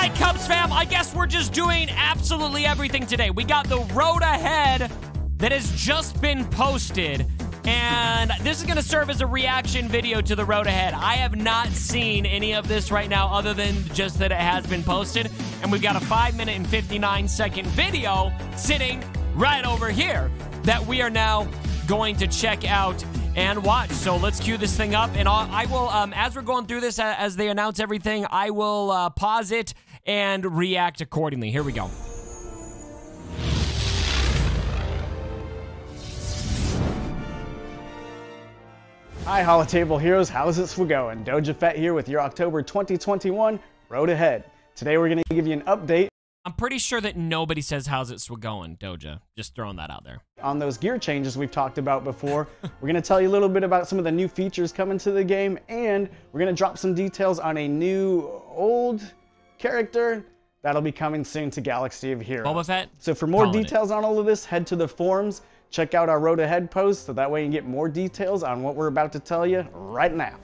right, Cubs fam, I guess we're just doing absolutely everything today. We got the road ahead that has just been posted, and this is going to serve as a reaction video to the road ahead. I have not seen any of this right now other than just that it has been posted, and we've got a 5-minute and 59-second video sitting right over here that we are now going to check out and watch. So let's cue this thing up, and I will, as we're going through this, as they announce everything, I will pause it and react accordingly. Here we go. Hi, Holotable Heroes. How's it going? Doja Fett here with your October 2021 Road Ahead. Today we're going to give you an update. I'm pretty sure that nobody says how's it going, Doja. Just throwing that out there. On those gear changes we've talked about before. We're going to tell you a little bit about some of the new features coming to the game, and we're going to drop some details on a new old character that'll be coming soon to Galaxy of Heroes. Boba Fett? So for more details on all of this, head to the forums. Check out our Road Ahead post so that way you can get more details on what we're about to tell you right now.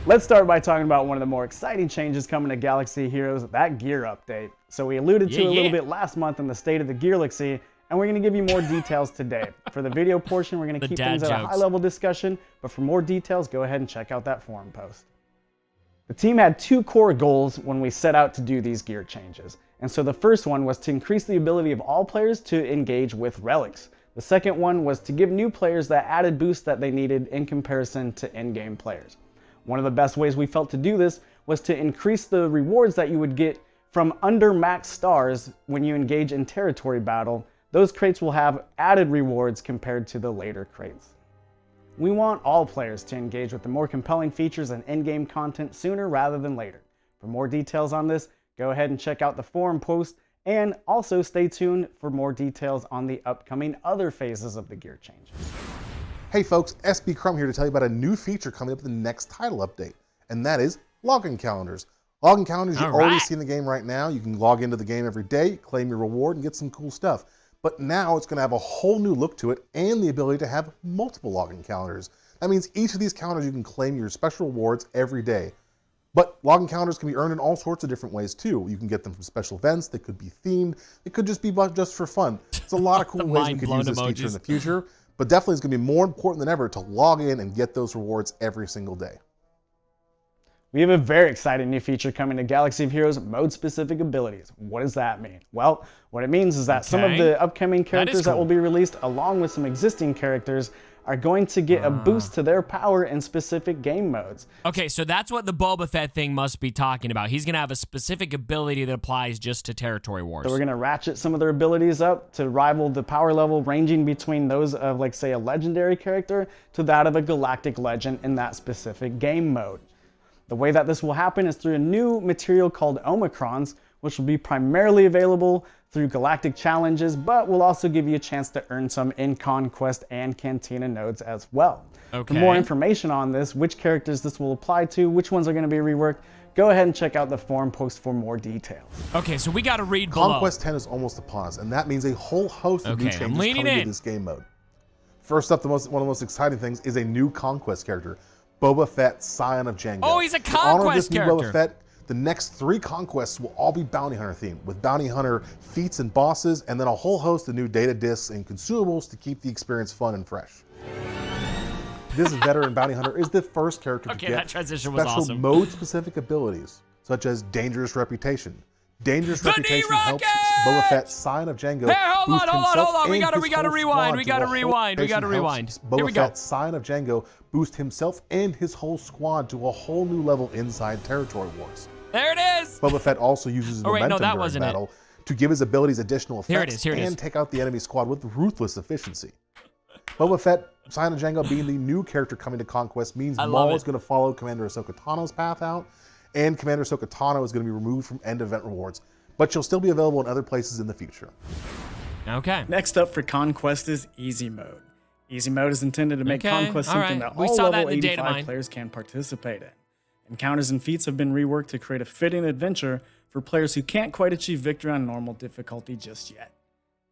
Let's start by talking about one of the more exciting changes coming to Galaxy of Heroes, that gear update. So we alluded to a little bit last month in the State of the Gearlaxy, and we're going to give you more details today. For the video portion, we're going to keep things at a high-level discussion, but for more details, go ahead and check out that forum post. The team had two core goals when we set out to do these gear changes. And so the first one was to increase the ability of all players to engage with relics. The second one was to give new players that added boost that they needed in comparison to in-game players. One of the best ways we felt to do this was to increase the rewards that you would get from under max stars when you engage in territory battle. Those crates will have added rewards compared to the later crates. We want all players to engage with the more compelling features and in-game content sooner rather than later. For more details on this, go ahead and check out the forum post, and also stay tuned for more details on the upcoming other phases of the gear changes. Hey folks, SB Crumb here to tell you about a new feature coming up in the next title update, and that is login calendars. Login calendars you've already seen in the game right now. You can log into the game every day, claim your reward, and get some cool stuff. But now it's going to have a whole new look to it and the ability to have multiple login calendars. That means each of these calendars you can claim your special rewards every day. But login calendars can be earned in all sorts of different ways too. You can get them from special events, they could be themed, it could just be just for fun. It's a lot of cool ways you could use this feature in the future, but definitely it's going to be more important than ever to log in and get those rewards every single day. We have a very exciting new feature coming to Galaxy of Heroes, mode-specific abilities. What does that mean? Well, what it means is that some of the upcoming characters that will be released, along with some existing characters, are going to get a boost to their power in specific game modes. Okay, so that's what the Boba Fett thing must be talking about. He's going to have a specific ability that applies just to territory wars. So we're going to ratchet some of their abilities up to rival the power level ranging between those of, like, say, a legendary character to that of a galactic legend in that specific game mode. The way that this will happen is through a new material called Omicrons, which will be primarily available through galactic challenges, but will also give you a chance to earn some in Conquest and Cantina nodes as well. For more information on this, which characters this will apply to, which ones are going to be reworked, go ahead and check out the forum post for more details. Okay, so we got to read below. Conquest 10 is almost upon us, and that means a whole host of new changes coming to this game mode. First up, one of the most exciting things is a new Conquest character, Boba Fett, Scion of Jango. Oh, he's a Conquest character. In honor of this new character. Boba Fett, the next 3 conquests will all be bounty hunter themed, with bounty hunter feats and bosses, and then a whole host of new data discs and consumables to keep the experience fun and fresh. This veteran bounty hunter is the first character to get special mode-specific abilities, such as Dangerous Reputation. Dangerous Reputation helps Boba Fett, Scion of Jango. Hey, hold on. We gotta rewind. Boba Fett, Scion of Jango, boost himself and his whole squad to a whole new level inside Territory Wars. There it is. Boba Fett also uses his momentum during battle to give his abilities additional effects and take out the enemy squad with ruthless efficiency. Boba Fett, Scion of Jango being the new character coming to Conquest means Maul is going to follow Commander Ahsoka Tano's path out, and Commander Ahsoka Tano is going to be removed from end event rewards, but she'll still be available in other places in the future. Okay. Next up for Conquest is Easy Mode. Easy Mode is intended to make Conquest something that all level 85 players can participate in. Encounters and feats have been reworked to create a fitting adventure for players who can't quite achieve victory on normal difficulty just yet.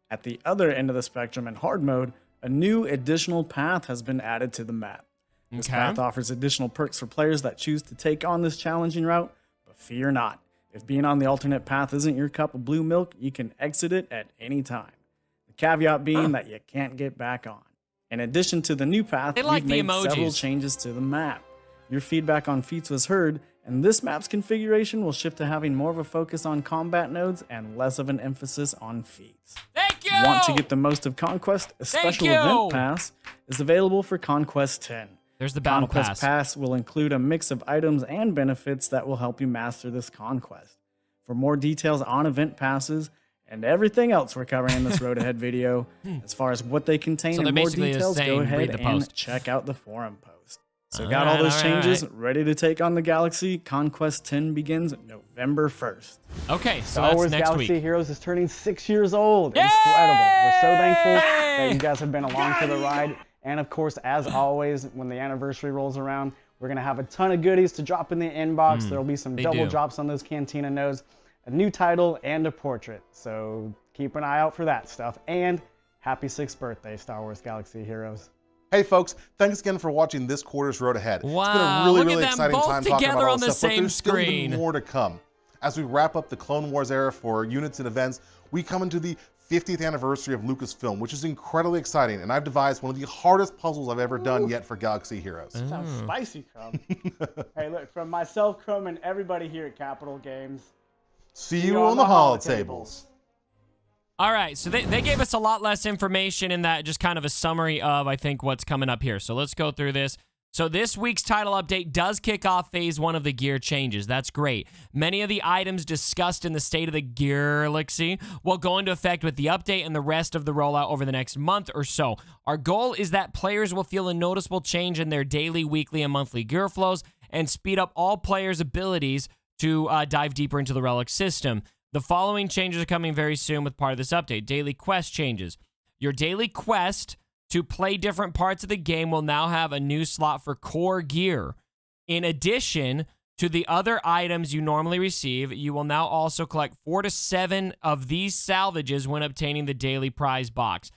At the other end of the spectrum in hard mode, a new additional path has been added to the map. This path offers additional perks for players that choose to take on this challenging route, but fear not. If being on the alternate path isn't your cup of blue milk, you can exit it at any time. The caveat being that you can't get back on. In addition to the new path, we've made several changes to the map. Your feedback on feats was heard, and this map's configuration will shift to having more of a focus on combat nodes and less of an emphasis on feats. Thank you! Want to get the most of Conquest? A special event pass is available for Conquest 10. There's the battle Conquest pass will include a mix of items and benefits that will help you master this conquest. For more details on event passes and everything else we're covering in this Road Ahead video, as far as what they contain and more details, go ahead and check out the forum post. So got all those changes ready to take on the Galaxy. Conquest 10 begins November 1st. Okay, so Star Wars Galaxy Heroes is turning 6 years old. Yay! Incredible. We're so thankful that you guys have been along for the ride. And of course, as always, when the anniversary rolls around, we're going to have a ton of goodies to drop in the inbox. There'll be some double drops on those Cantina nodes, a new title, and a portrait. So keep an eye out for that stuff. And happy 6th birthday, Star Wars Galaxy Heroes. Hey folks, thanks again for watching this quarter's Road Ahead. Wow, it's been a really, really exciting both time talking about all the this stuff, same but there's still screen. even more to come. As we wrap up the Clone Wars era for units and events, we come into the 50th anniversary of Lucasfilm, which is incredibly exciting, and I've devised one of the hardest puzzles I've ever done yet for Galaxy Heroes. Sounds spicy, Crumb. Hey, look, from myself, Crumb, and everybody here at Capital Games, see you on the holotables. All right, so they gave us a lot less information in that, just kind of a summary of, I think, what's coming up here. So let's go through this. So this week's title update does kick off Phase 1 of the gear changes. That's great. Many of the items discussed in the State of the Galaxy will go into effect with the update and the rest of the rollout over the next month or so. Our goal is that players will feel a noticeable change in their daily, weekly, and monthly gear flows and speed up all players' abilities to dive deeper into the Relic system. The following changes are coming very soon with part of this update. Daily quest changes. Your daily quest to play different parts of the game will now have a new slot for core gear. In addition to the other items you normally receive, you will now also collect 4 to 7 of these salvages when obtaining the daily prize box.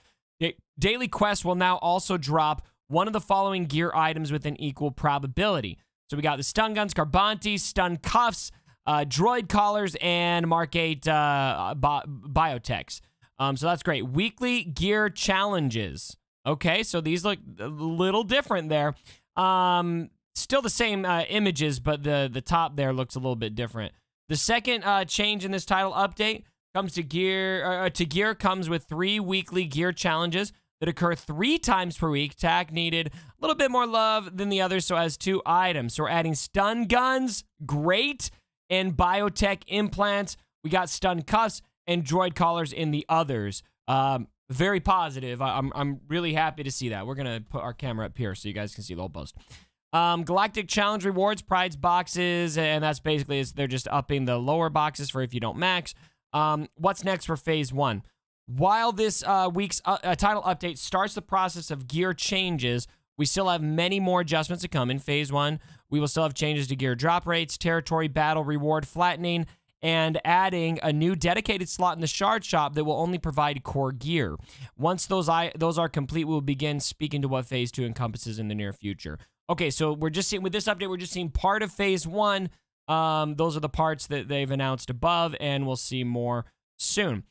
Daily quests will now also drop one of the following gear items with an equal probability. So we got the stun guns, Carbonti, stun cuffs, droid collars, and Mark 8 biotechs. So that's great. Weekly gear challenges. Okay, so these look a little different there. Still the same images, but the top there looks a little bit different. The second change in this title update comes to gear. Gear comes with 3 weekly gear challenges that occur 3 times per week. TAC needed a little bit more love than the others, so as 2 items. So we're adding stun guns, great, and biotech implants. We got stun cuffs and droid collars in the others. Very positive. I'm really happy to see that. We're going to put our camera up here so you guys can see the whole post. Galactic Challenge rewards, prize boxes, and that's basically, they're just upping the lower boxes for if you don't max. What's next for Phase 1? While this week's title update starts the process of gear changes, we still have many more adjustments to come in Phase 1. We will still have changes to gear drop rates, territory battle reward flattening, and adding a new dedicated slot in the shard shop that will only provide core gear. Once those are complete, we'll begin speaking to what Phase 2 encompasses in the near future. Okay, so we're just seeing, with this update, we're just seeing part of Phase 1. Those are the parts that they've announced above, and we'll see more soon.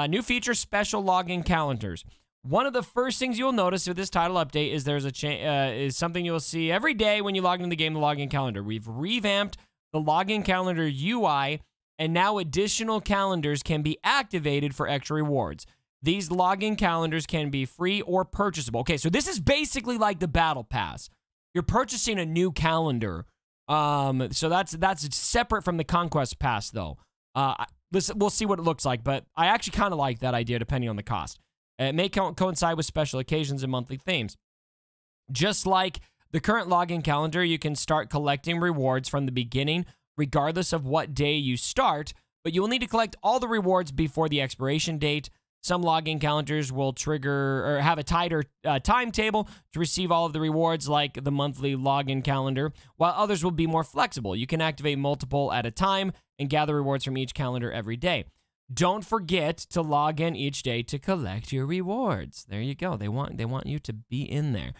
New feature, special login calendars. One of the first things you'll notice with this title update is there's is something you'll see every day when you log into the game, the login calendar. We've revamped the login calendar UI, and now additional calendars can be activated for extra rewards. These login calendars can be free or purchasable. Okay, so this is basically like the Battle Pass. You're purchasing a new calendar. So that's separate from the Conquest Pass, though. We'll see what it looks like, but I actually kind of like that idea depending on the cost. It may coincide with special occasions and monthly themes. Just like the current login calendar, you can start collecting rewards from the beginning, regardless of what day you start, but you will need to collect all the rewards before the expiration date. Some login calendars will trigger or have a tighter timetable to receive all of the rewards, like the monthly login calendar, while others will be more flexible. You can activate multiple at a time and gather rewards from each calendar every day. Don't forget to log in each day to collect your rewards. There you go. They want you to be in there.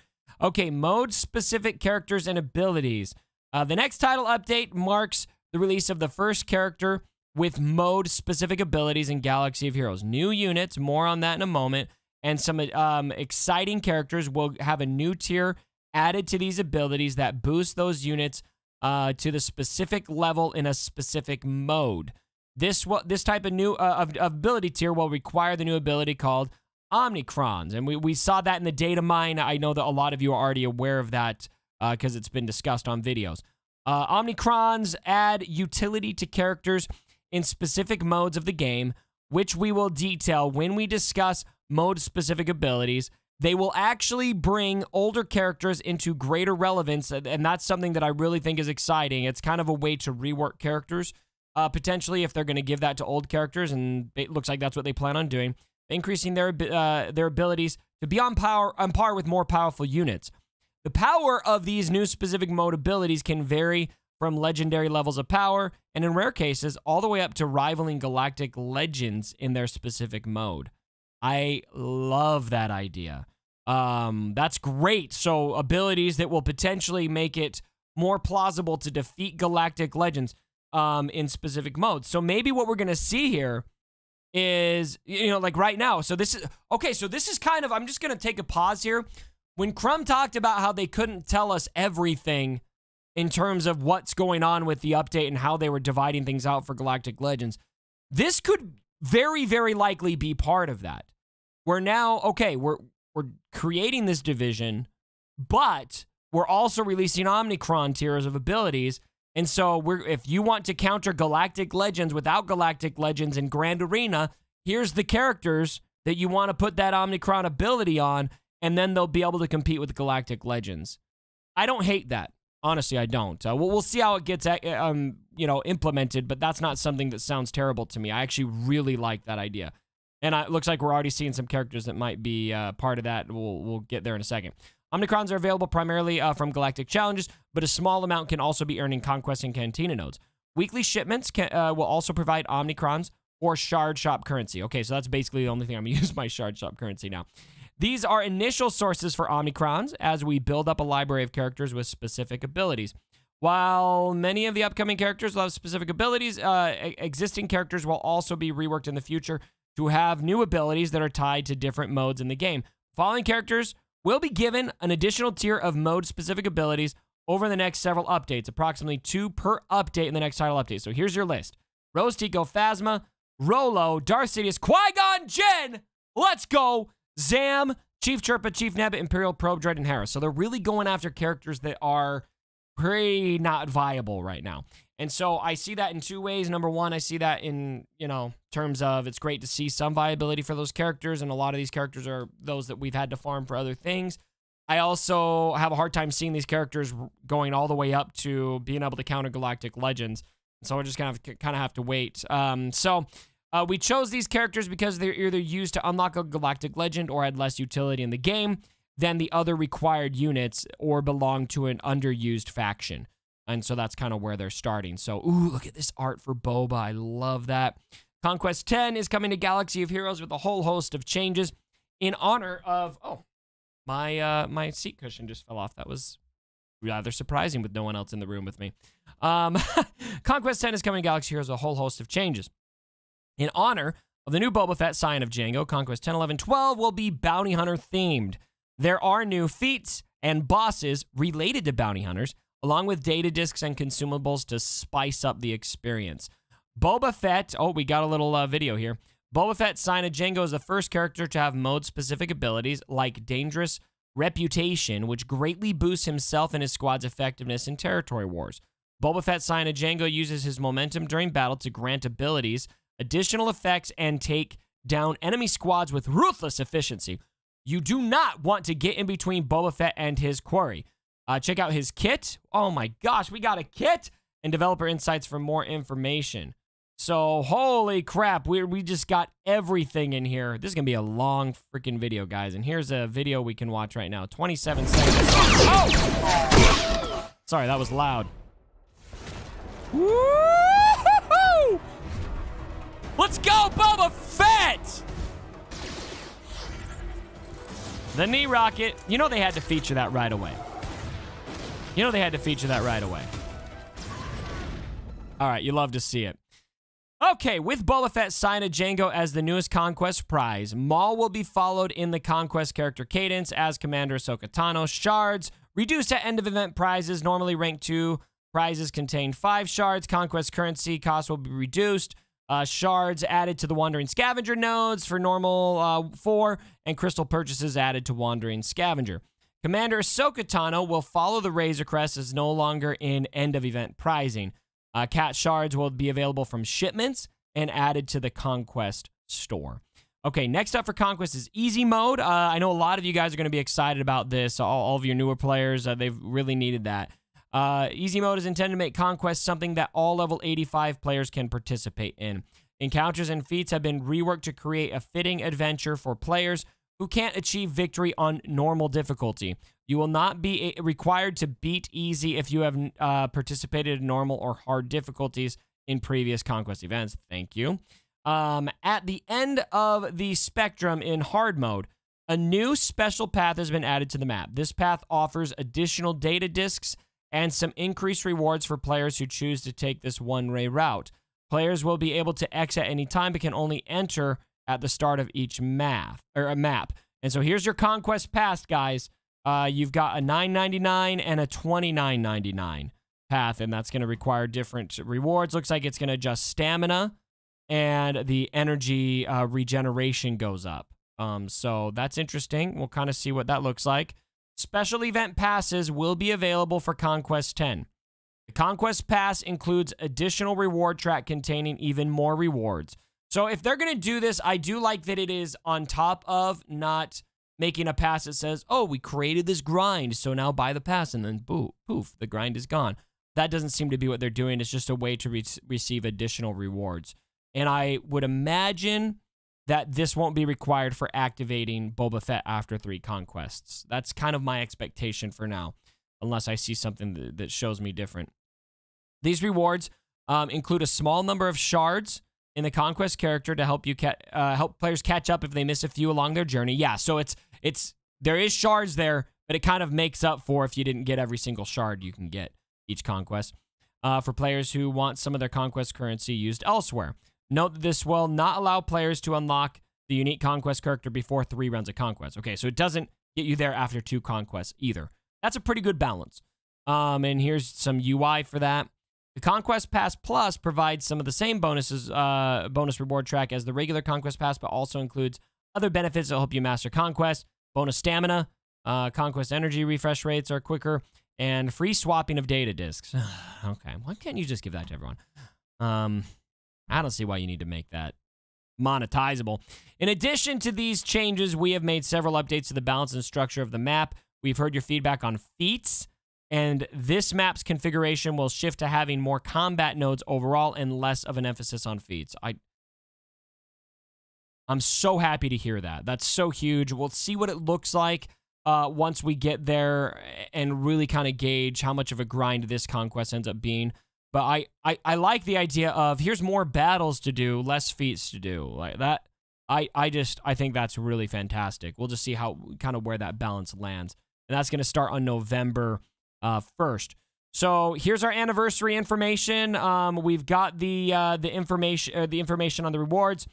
Okay, mode-specific characters and abilities. The next title update marks the release of the first character with mode-specific abilities in Galaxy of Heroes. New units, more on that in a moment, and some exciting characters will have a new tier added to these abilities that boost those units to the specific level in a specific mode. This type of new ability tier will require the new ability called Omnicrons, and we saw that in the data mine. I know that a lot of you are already aware of that because it's been discussed on videos. Omnicrons add utility to characters in specific modes of the game, which we will detail when we discuss mode-specific abilities. They will actually bring older characters into greater relevance, and that's something that I really think is exciting. It's kind of a way to rework characters, potentially, if they're going to give that to old characters, and it looks like that's what they plan on doing, increasing their abilities to be on par with more powerful units. The power of these new specific mode abilities can vary from legendary levels of power, and in rare cases, all the way up to rivaling galactic legends in their specific mode. I love that idea. That's great. So abilities that will potentially make it more plausible to defeat galactic legends in specific modes. So maybe what we're going to see here is, like right now. So this is, okay, so this is kind of, I'm just going to take a pause here. When Crumb talked about how they couldn't tell us everything in terms of what's going on with the update and how they were dividing things out for Galactic Legends, this could very, very likely be part of that. We're now, okay, we're creating this division, but we're also releasing Omnicron tiers of abilities. And so if you want to counter Galactic Legends without Galactic Legends in Grand Arena, here's the characters that you want to put that Omnicron ability on, and then they'll be able to compete with Galactic Legends. I don't hate that. Honestly, I don't. We'll see how it gets, implemented, but that's not something that sounds terrible to me. I actually really like that idea. And it looks like we're already seeing some characters that might be part of that. We'll get there in a second. Omnicrons are available primarily from Galactic Challenges, but a small amount can also be earned in Conquest and Cantina nodes. Weekly shipments will also provide Omnicrons or Shard Shop currency. Okay, so that's basically the only thing I'm going to use my Shard Shop currency now. These are initial sources for Omnicrons as we build up a library of characters with specific abilities. While many of the upcoming characters will have specific abilities, existing characters will also be reworked in the future to have new abilities that are tied to different modes in the game. Following characters will be given an additional tier of mode-specific abilities over the next several updates, approximately 2 per update in the next title update. So here's your list. Rose Tico, Phasma, Rolo, Darth Sidious, Qui-Gon Jinn, let's go, Zam, Chief Chirpa, Chief Nebbit, Imperial Probe Droid, and Hera. So they're really going after characters that are pretty not viable right now. And so I see that in 2 ways. Number one, I see that in, terms of it's great to see some viability for those characters, and a lot of these characters are those that we've had to farm for other things. I also have a hard time seeing these characters going all the way up to being able to counter Galactic Legends. So we're just kind of have to wait. We chose these characters because they're either used to unlock a Galactic Legend or had less utility in the game than the other required units or belong to an underused faction. And so that's kind of where they're starting. So, ooh, look at this art for Boba. I love that. Conquest 10 is coming to Galaxy of Heroes with a whole host of changes in honor of... Oh, my seat cushion just fell off. That was rather surprising with no one else in the room with me. Conquest 10 is coming to Galaxy of Heroes with a whole host of changes. In honor of the new Boba Fett Scion of Django, Conquest 10, 11, 12 will be Bounty Hunter themed. There are new feats and bosses related to Bounty Hunters, along with data discs and consumables to spice up the experience. Boba Fett, oh, we got a little video here. Boba Fett Scion of Django is the first character to have mode-specific abilities like Dangerous Reputation, which greatly boosts himself and his squad's effectiveness in territory wars. Boba Fett Scion of Django uses his momentum during battle to grant abilities, additional effects, and take down enemy squads with ruthless efficiency. You do not want to get in between Boba Fett and his quarry. Check out his kit. Oh my gosh, we got a kit! And developer insights for more information. So, holy crap, we just got everything in here. This is going to be a long freaking video, guys. And here's a video we can watch right now. 27 seconds. Oh! Sorry, that was loud. Woo-hoo-hoo! Let's go, Boba Fett! The knee rocket. You know they had to feature that right away. All right, you love to see it. Okay, with Boba Fett, Sign of Jango as the newest Conquest prize, Maul will be followed in the Conquest character cadence as Commander Ahsoka Tano. Shards, reduced at end-of-event prizes, normally rank 2. Prizes contain 5 shards. Conquest currency cost will be reduced. Shards added to the Wandering Scavenger nodes for normal 4, and crystal purchases added to Wandering Scavenger. Commander Ahsoka Tano will follow the Razor Crest as no longer in end-of-event prizing. Cat shards will be available from shipments and added to the Conquest store. Okay, next up for Conquest is Easy Mode. I know a lot of you guys are going to be excited about this. All of your newer players, they've really needed that. Easy Mode is intended to make Conquest something that all level 85 players can participate in. Encounters and feats have been reworked to create a fitting adventure for players who can't achieve victory on normal difficulty. You will not be required to beat Easy if you have participated in normal or hard difficulties in previous Conquest events. Thank you. At the end of the spectrum in hard mode, a new special path has been added to the map. This path offers additional data discs and some increased rewards for players who choose to take this one-way route. Players will be able to exit any time but can only enter at the start of each map. And so here's your Conquest pass, guys. You've got a $9.99 and a $29.99 path, and that's going to require different rewards. Looks like it's going to adjust stamina, and the energy regeneration goes up. So that's interesting. We'll kind of see what that looks like. Special event passes will be available for Conquest 10. The Conquest Pass includes additional reward track containing even more rewards. So if they're going to do this, I do like that it is on top of, not making a pass that says, oh, we created this grind, so now buy the pass, and then poof, the grind is gone. That doesn't seem to be what they're doing. It's just a way to receive additional rewards. And I would imagine that this won't be required for activating Boba Fett after 3 conquests. That's kind of my expectation for now, unless I see something that shows me different. These rewards include a small number of shards in the Conquest character to help you help players catch up if they miss a few along their journey. Yeah, so there is shards there, but it kind of makes up for if you didn't get every single shard you can get each conquest. For players who want some of their Conquest currency used elsewhere. Note that this will not allow players to unlock the unique Conquest character before 3 runs of Conquest. Okay, so it doesn't get you there after 2 conquests either. That's a pretty good balance. And here's some UI for that. The Conquest Pass Plus provides some of the same bonuses, bonus reward track as the regular Conquest Pass, but also includes other benefits that help you master Conquest, bonus stamina, Conquest energy refresh rates are quicker, and free swapping of data discs. Okay, why can't you just give that to everyone? I don't see why you need to make that monetizable. In addition to these changes, we have made several updates to the balance and structure of the map. We've heard your feedback on feats, and this map's configuration will shift to having more combat nodes overall and less of an emphasis on feats. I'm so happy to hear that. That's so huge. We'll see what it looks like once we get there and really kind of gauge how much of a grind this conquest ends up being. But I like the idea of here's more battles to do, less feats to do. Like that, I think that's really fantastic. We'll just see how kind of where that balance lands. And that's going to start on November 1st. So here's our anniversary information. We've got the information on the rewards.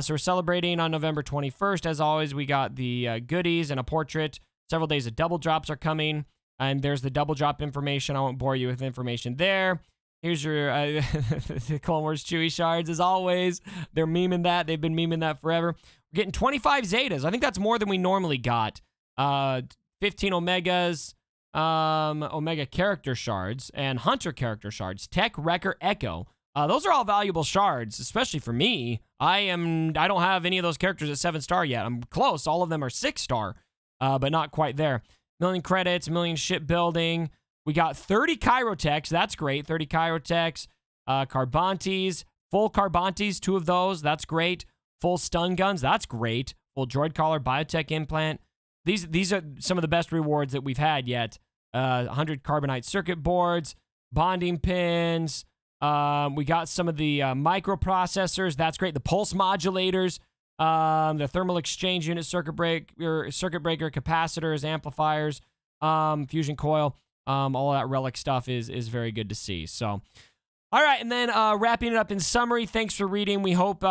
So we're celebrating on November 21st. As always, we got the goodies and a portrait. Several days of double drops are coming. And there's the double drop information. I won't bore you with information there. Here's your the Clone Wars Chewie shards, as always. They're memeing that. They've been memeing that forever. We're getting 25 Zetas. I think that's more than we normally got. 15 Omegas, Omega character shards, and Hunter character shards. Tech, Wrecker, Echo. Those are all valuable shards, especially for me. I don't have any of those characters at 7-star yet. I'm close. All of them are 6-star, but not quite there. 1,000,000 credits, 1,000,000 shipbuilding. We got 30 Chirotechs. That's great. 30 Chirotechs. Carbantes. Full Carbantes, 2 of those. That's great. Full stun guns. That's great. Full droid collar, biotech implant. These are some of the best rewards that we've had yet. 100 carbonite circuit boards. Bonding pins. We got some of the microprocessors. That's great. The pulse modulators. The thermal exchange unit, circuit breaker, capacitors, amplifiers, fusion coil. All of that relic stuff is very good to see. So, All right, and then wrapping it up in summary, thanks for reading. We hope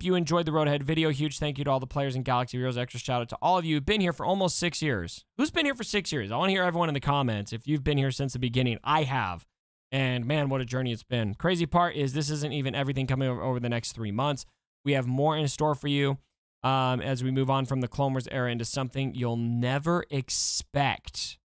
you enjoyed the Road Ahead video. Huge thank you to all the players in Galaxy Heroes. Extra shout out to all of you who've been here for almost 6 years. Who's been here for 6 years? I want to hear everyone in the comments. If you've been here since the beginning, I have. And man, what a journey it's been. Crazy part is this isn't even everything coming over the next 3 months. We have more in store for you as we move on from the Clone Wars era into something you'll never expect.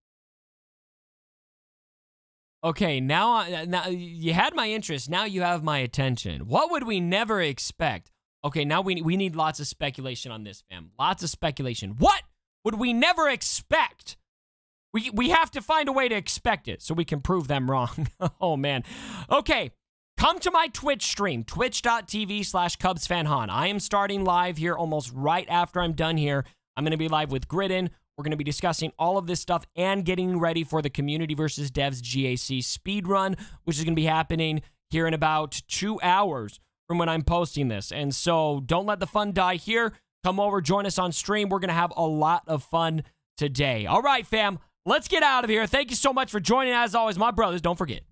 Okay, now you had my interest. Now you have my attention. What would we never expect? Okay, now we need lots of speculation on this, fam. Lots of speculation. What would we never expect? We have to find a way to expect it so we can prove them wrong. Oh, man. Okay, come to my Twitch stream, twitch.tv/CubsFanHan. I am starting live here almost right after I'm done here. I'm going to be live with Gridden. We're going to be discussing all of this stuff and getting ready for the Community versus Devs GAC speedrun, which is going to be happening here in about 2 hours from when I'm posting this. And so don't let the fun die here. Come over, join us on stream. We're going to have a lot of fun today. All right, fam, let's get out of here. Thank you so much for joining. As always, my brothers, don't forget,